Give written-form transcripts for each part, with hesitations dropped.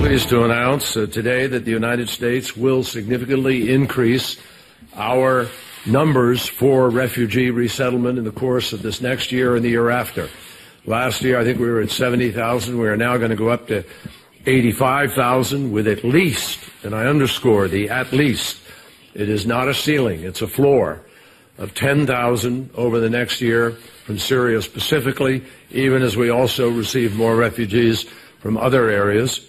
Pleased to announce today that the United States will significantly increase our numbers for refugee resettlement in the course of this next year and the year after. Last year, I think we were at 70,000. We are now going to go up to 85,000 with at least, and I underscore the at least, it is not a ceiling, it's a floor, of 10,000 over the next year from Syria specifically, even as we also receive more refugees from other areas.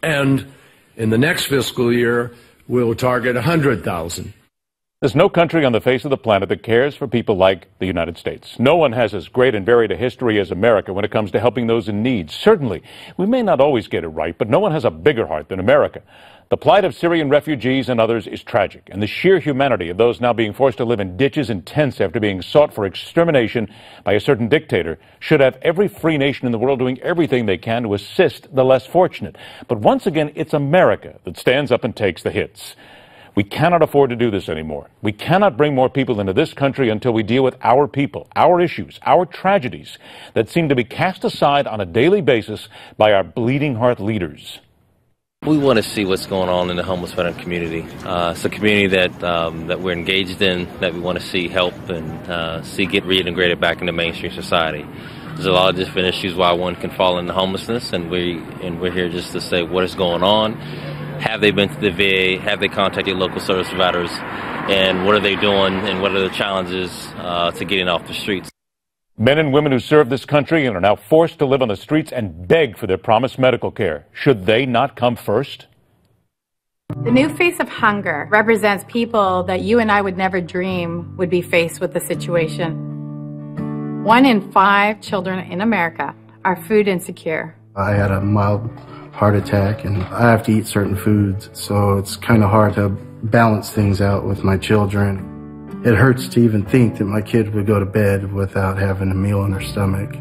And in the next fiscal year, we'll target 100,000. There's no country on the face of the planet that cares for people like the United States. No one has as great and varied a history as America when it comes to helping those in need. Certainly, we may not always get it right, but no one has a bigger heart than America. The plight of Syrian refugees and others is tragic, and the sheer humanity of those now being forced to live in ditches and tents after being sought for extermination by a certain dictator should have every free nation in the world doing everything they can to assist the less fortunate. But once again, it's America that stands up and takes the hits. We cannot afford to do this anymore. We cannot bring more people into this country until we deal with our people, our issues, our tragedies that seem to be cast aside on a daily basis by our bleeding heart leaders. We want to see what's going on in the homeless veteran community. It's a community that we're engaged in, that we want to see help and see get reintegrated back into mainstream society. There's a lot of different issues why one can fall into homelessness, and we're here just to say what is going on. Have they been to the VA? Have they contacted local service providers? And what are they doing? And what are the challenges to getting off the streets? Men and women who serve this country and are now forced to live on the streets and beg for their promised medical care. Should they not come first? The new face of hunger represents people that you and I would never dream would be faced with the situation. 1 in 5 children in America are food insecure. I had a mild heart attack and I have to eat certain foods, so it's kind of hard to balance things out with my children. It hurts to even think that my kid would go to bed without having a meal in her stomach.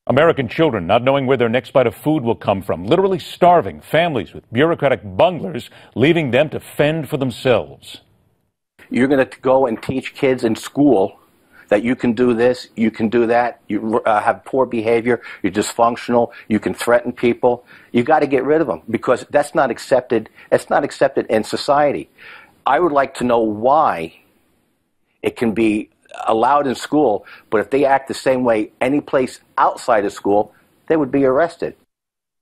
American children not knowing where their next bite of food will come from, literally starving families with bureaucratic bunglers, leaving them to fend for themselves. You're going to go and teach kids in school that you can do this, you can do that, you have poor behavior, you're dysfunctional, you can threaten people. You got to get rid of them because that's not accepted. It's not accepted in society. I would like to know why it can be allowed in school, but if they act the same way any place outside of school, they would be arrested.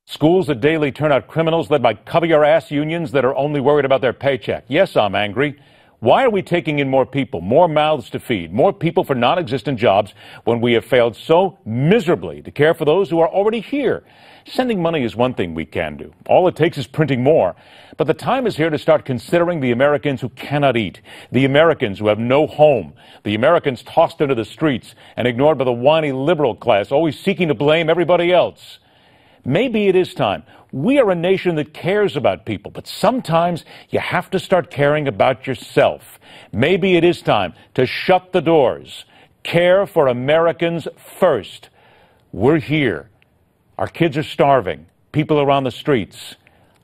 Schools that daily turn out criminals led by cover-your-ass unions that are only worried about their paycheck. Yes, I'm angry. Why are we taking in more people, more mouths to feed, more people for non-existent jobs when we have failed so miserably to care for those who are already here? Sending money is one thing we can do. All it takes is printing more. But the time is here to start considering the Americans who cannot eat, the Americans who have no home, the Americans tossed into the streets and ignored by the whiny liberal class, always seeking to blame everybody else. Maybe it is time. We are a nation that cares about people, but sometimes you have to start caring about yourself. Maybe it is time to shut the doors. Care for Americans first. We're here. Our kids are starving. People are on the streets.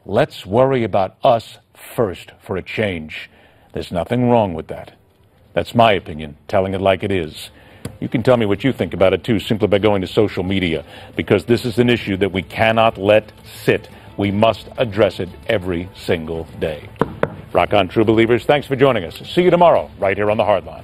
Let's worry about us first for a change. There's nothing wrong with that. That's my opinion, telling it like it is. You can tell me what you think about it, too, simply by going to social media, because this is an issue that we cannot let sit. We must address it every single day. Rock on, true believers. Thanks for joining us. See you tomorrow, right here on The Hardline.